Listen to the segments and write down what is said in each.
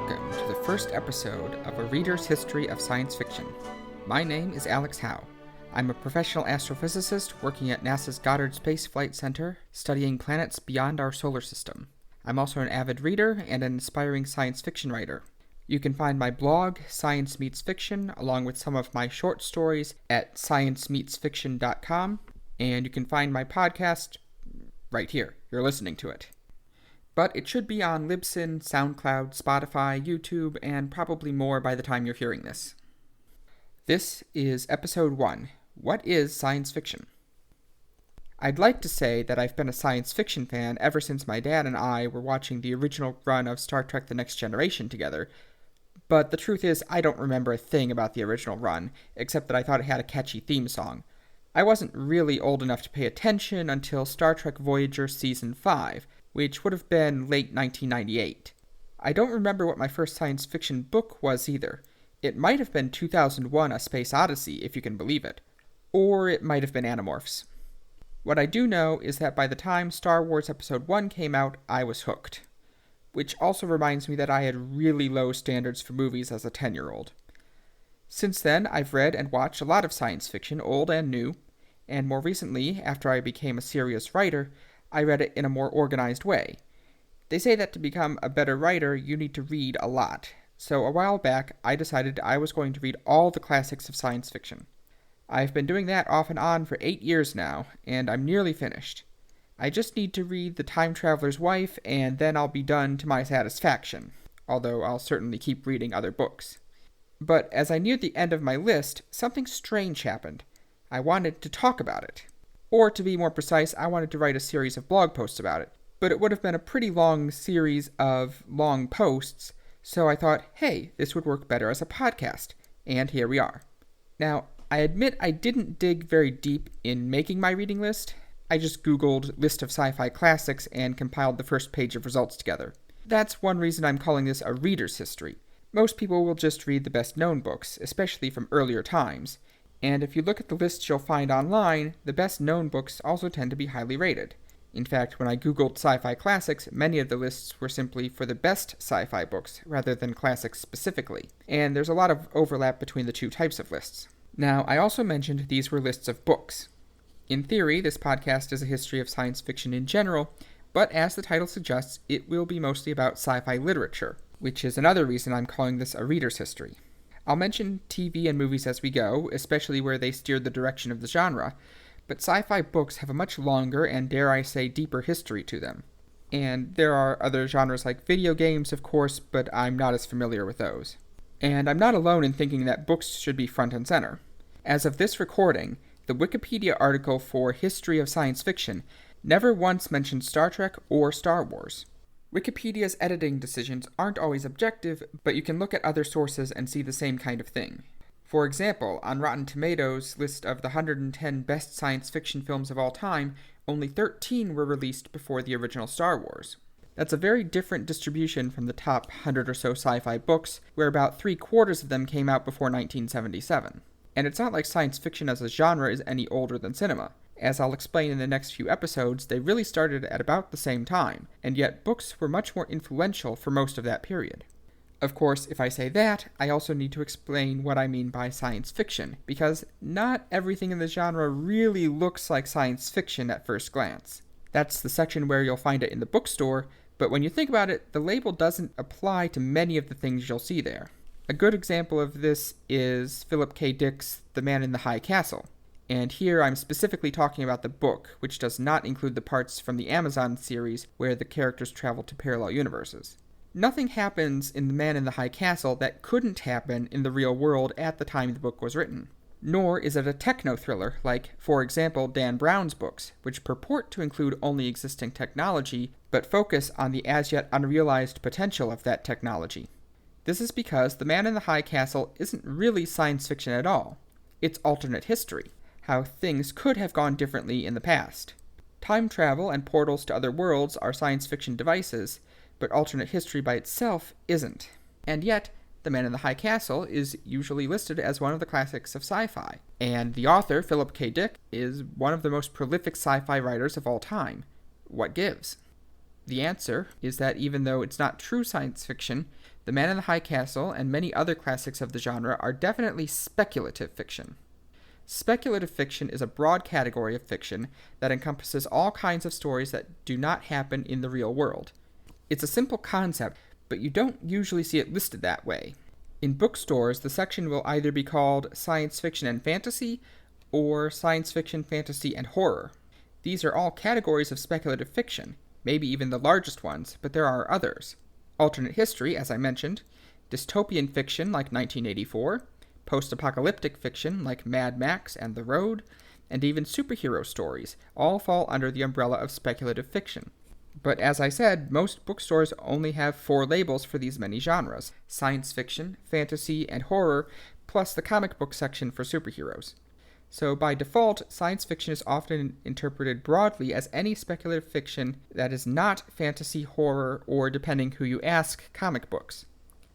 welcome to the first episode of A Reader's History of Science Fiction. My name is Alex Howe. I'm a professional astrophysicist working at NASA's Goddard Space Flight Center, studying planets beyond our solar system. I'm also an avid reader and an aspiring science fiction writer. You can find my blog, Science Meets Fiction, along with some of my short stories at sciencemeetsfiction.com, and you can find my podcast right here. You're listening to it. But it should be on Libsyn, SoundCloud, Spotify, YouTube, and probably more by the time you're hearing this. This is Episode 1, What is Science Fiction? I'd like to say that I've been a science fiction fan ever since my dad and I were watching the original run of Star Trek The Next Generation together, but the truth is I don't remember a thing about the original run, except that I thought it had a catchy theme song. I wasn't really old enough to pay attention until Star Trek Voyager Season 5, which would have been late 1998. I don't remember what my first science fiction book was either. It might have been 2001: A Space Odyssey, if you can believe it. Or it might have been Animorphs. What I do know is that by the time Star Wars Episode 1 came out, I was hooked. Which also reminds me that I had really low standards for movies as a 10-year-old. Since then, I've read and watched a lot of science fiction, old and new, and more recently, after I became a serious writer, I read it in a more organized way. They say that to become a better writer, you need to read a lot. So a while back, I decided I was going to read all the classics of science fiction. I've been doing that off and on for 8 years now, and I'm nearly finished. I just need to read The Time Traveler's Wife, and then I'll be done to my satisfaction, although I'll certainly keep reading other books. But as I neared the end of my list, something strange happened. I wanted to talk about it. Or to be more precise, I wanted to write a series of blog posts about it. But it would have been a pretty long series of long posts, so I thought, hey, this would work better as a podcast. And here we are. Now, I admit I didn't dig very deep in making my reading list. I just Googled list of sci-fi classics and compiled the first page of results together. That's one reason I'm calling this a reader's history. Most people will just read the best-known books, especially from earlier times. And if you look at the lists you'll find online, the best-known books also tend to be highly rated. In fact, when I googled sci-fi classics, many of the lists were simply for the best sci-fi books, rather than classics specifically. And there's a lot of overlap between the two types of lists. Now, I also mentioned these were lists of books. In theory, this podcast is a history of science fiction in general, but as the title suggests, it will be mostly about sci-fi literature, which is another reason I'm calling this a reader's history. I'll mention TV and movies as we go, especially where they steered the direction of the genre, but sci-fi books have a much longer and, dare I say, deeper history to them. And there are other genres like video games, of course, but I'm not as familiar with those. And I'm not alone in thinking that books should be front and center. As of this recording, the Wikipedia article for History of Science Fiction never once mentioned Star Trek or Star Wars. Wikipedia's editing decisions aren't always objective, but you can look at other sources and see the same kind of thing. For example, on Rotten Tomatoes' list of the 110 best science fiction films of all time, only 13 were released before the original Star Wars. That's a very different distribution from the top 100 or so sci-fi books, where about 3/4 of them came out before 1977. And it's not like science fiction as a genre is any older than cinema. As I'll explain in the next few episodes, they really started at about the same time, and yet books were much more influential for most of that period. Of course, if I say that, I also need to explain what I mean by science fiction, because not everything in the genre really looks like science fiction at first glance. That's the section where you'll find it in the bookstore, but when you think about it, the label doesn't apply to many of the things you'll see there. A good example of this is Philip K. Dick's The Man in the High Castle. And here I'm specifically talking about the book, which does not include the parts from the Amazon series where the characters travel to parallel universes. Nothing happens in The Man in the High Castle that couldn't happen in the real world at the time the book was written. Nor is it a techno-thriller like, for example, Dan Brown's books, which purport to include only existing technology, but focus on the as-yet unrealized potential of that technology. This is because The Man in the High Castle isn't really science fiction at all. It's alternate history, how things could have gone differently in the past. Time travel and portals to other worlds are science fiction devices, but alternate history by itself isn't. And yet, The Man in the High Castle is usually listed as one of the classics of sci-fi, and the author, Philip K. Dick, is one of the most prolific sci-fi writers of all time. What gives? The answer is that even though it's not true science fiction, The Man in the High Castle and many other classics of the genre are definitely speculative fiction. Speculative fiction is a broad category of fiction that encompasses all kinds of stories that do not happen in the real world. It's a simple concept, but you don't usually see it listed that way. In bookstores, the section will either be called Science Fiction and Fantasy or Science Fiction, Fantasy, and Horror. These are all categories of speculative fiction, maybe even the largest ones, but there are others. Alternate history, as I mentioned, dystopian fiction like 1984, post-apocalyptic fiction like Mad Max and The Road, and even superhero stories all fall under the umbrella of speculative fiction. But as I said, most bookstores only have 4 labels for these many genres: science fiction, fantasy, and horror, plus the comic book section for superheroes. So by default, science fiction is often interpreted broadly as any speculative fiction that is not fantasy, horror, or, depending who you ask, comic books.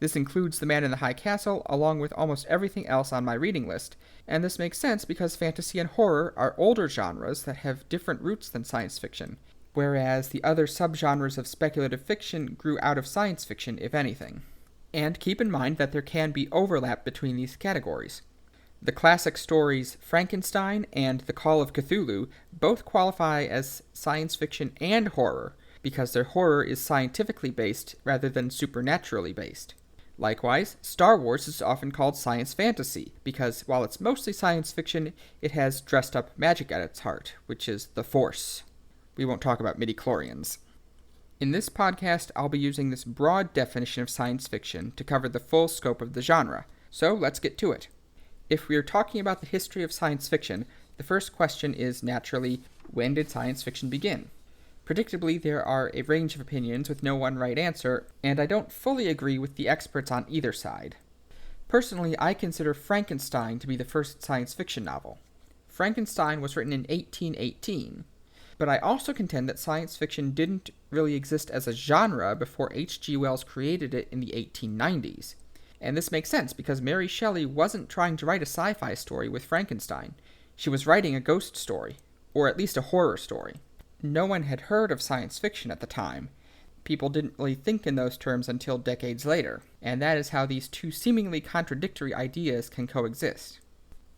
This includes The Man in the High Castle, along with almost everything else on my reading list, and this makes sense because fantasy and horror are older genres that have different roots than science fiction, whereas the other subgenres of speculative fiction grew out of science fiction, if anything. And keep in mind that there can be overlap between these categories. The classic stories Frankenstein and The Call of Cthulhu both qualify as science fiction and horror, because their horror is scientifically based rather than supernaturally based. Likewise, Star Wars is often called science fantasy, because while it's mostly science fiction, it has dressed-up magic at its heart, which is the Force. We won't talk about midi-chlorians. In this podcast, I'll be using this broad definition of science fiction to cover the full scope of the genre, so let's get to it. If we are talking about the history of science fiction, the first question is, naturally, when did science fiction begin? Predictably, there are a range of opinions with no one right answer, and I don't fully agree with the experts on either side. Personally, I consider Frankenstein to be the first science fiction novel. Frankenstein was written in 1818, but I also contend that science fiction didn't really exist as a genre before H.G. Wells created it in the 1890s. And this makes sense because Mary Shelley wasn't trying to write a sci-fi story with Frankenstein. She was writing a ghost story, or at least a horror story. No one had heard of science fiction at the time. People didn't really think in those terms until decades later, and that is how these two seemingly contradictory ideas can coexist.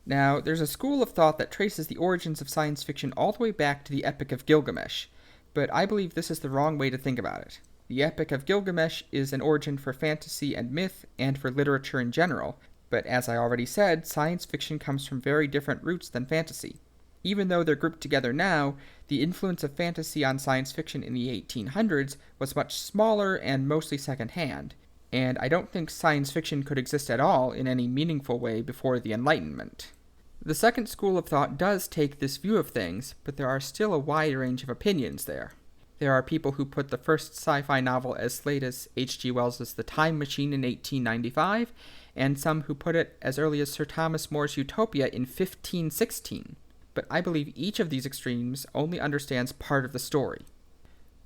Now, there's a school of thought that traces the origins of science fiction all the way back to the Epic of Gilgamesh, but I believe this is the wrong way to think about it. The Epic of Gilgamesh is an origin for fantasy and myth, and for literature in general, but as I already said, science fiction comes from very different roots than fantasy. Even though they're grouped together now, the influence of fantasy on science fiction in the 1800s was much smaller and mostly secondhand, and I don't think science fiction could exist at all in any meaningful way before the Enlightenment. The second school of thought does take this view of things, but there are still a wide range of opinions there. There are people who put the first sci-fi novel as late as H.G. Wells' The Time Machine in 1895, and some who put it as early as Sir Thomas More's Utopia in 1516. But I believe each of these extremes only understands part of the story.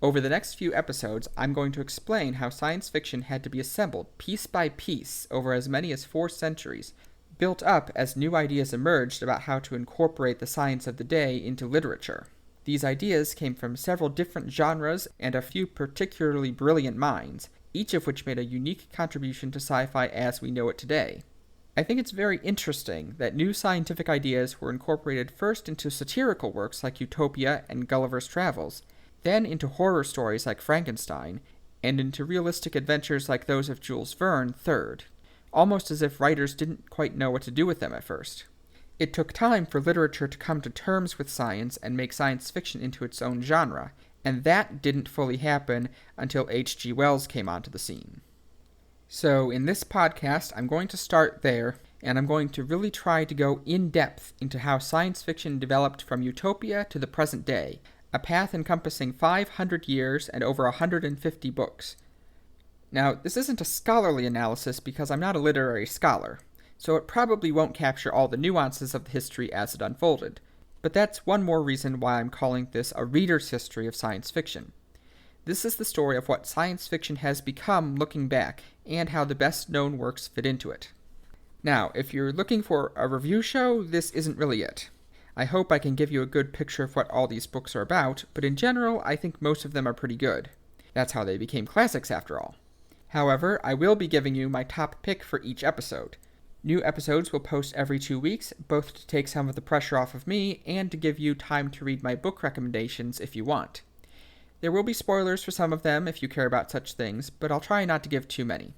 Over the next few episodes, I'm going to explain how science fiction had to be assembled piece by piece over as many as 4 centuries, built up as new ideas emerged about how to incorporate the science of the day into literature. These ideas came from several different genres and a few particularly brilliant minds, each of which made a unique contribution to sci-fi as we know it today. I think it's very interesting that new scientific ideas were incorporated first into satirical works like Utopia and Gulliver's Travels, then into horror stories like Frankenstein, and into realistic adventures like those of Jules Verne third, almost as if writers didn't quite know what to do with them at first. It took time for literature to come to terms with science and make science fiction into its own genre, and that didn't fully happen until H.G. Wells came onto the scene. So in this podcast, I'm going to start there, and I'm going to really try to go in depth into how science fiction developed from Utopia to the present day, a path encompassing 500 years and over 150 books. Now, this isn't a scholarly analysis because I'm not a literary scholar, so it probably won't capture all the nuances of the history as it unfolded, but that's one more reason why I'm calling this a reader's history of science fiction. This is the story of what science fiction has become looking back, and how the best-known works fit into it. Now, if you're looking for a review show, this isn't really it. I hope I can give you a good picture of what all these books are about, but in general, I think most of them are pretty good. That's how they became classics after all. However, I will be giving you my top pick for each episode. New episodes will post every 2 weeks, both to take some of the pressure off of me and to give you time to read my book recommendations if you want. There will be spoilers for some of them if you care about such things, but I'll try not to give too many.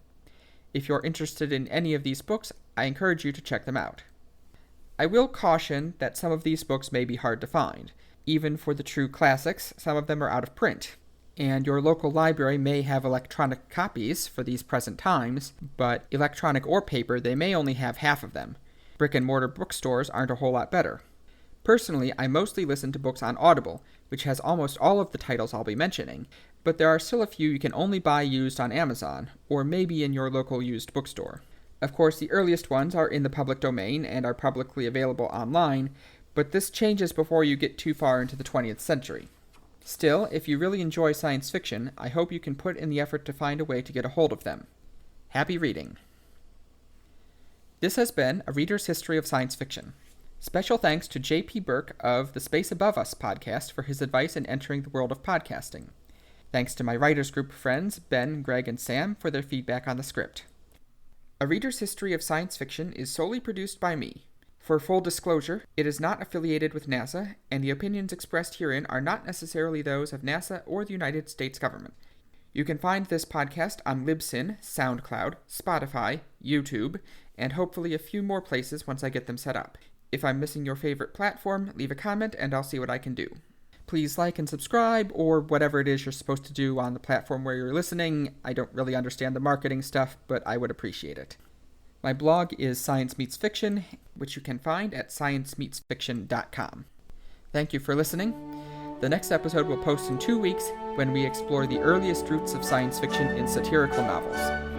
If you're interested in any of these books, I encourage you to check them out. I will caution that some of these books may be hard to find. Even for the true classics, some of them are out of print. And your local library may have electronic copies for these present times, but electronic or paper, they may only have half of them. Brick and mortar bookstores aren't a whole lot better. Personally, I mostly listen to books on Audible, which has almost all of the titles I'll be mentioning, but there are still a few you can only buy used on Amazon, or maybe in your local used bookstore. Of course, the earliest ones are in the public domain and are publicly available online, but this changes before you get too far into the 20th century. Still, if you really enjoy science fiction, I hope you can put in the effort to find a way to get a hold of them. Happy reading! This has been a Reader's History of Science Fiction. Special thanks to J.P. Burke of the Space Above Us podcast for his advice in entering the world of podcasting. Thanks to my writers group friends, Ben, Greg, and Sam, for their feedback on the script. A Reader's History of Science Fiction is solely produced by me. For full disclosure, it is not affiliated with NASA, and the opinions expressed herein are not necessarily those of NASA or the United States government. You can find this podcast on Libsyn, SoundCloud, Spotify, YouTube, and hopefully a few more places once I get them set up. If I'm missing your favorite platform, leave a comment and I'll see what I can do. Please like and subscribe, or whatever it is you're supposed to do on the platform where you're listening. I don't really understand the marketing stuff, but I would appreciate it. My blog is Science Meets Fiction, which you can find at sciencemeetsfiction.com. Thank you for listening. The next episode will post in 2 weeks when we explore the earliest roots of science fiction in satirical novels.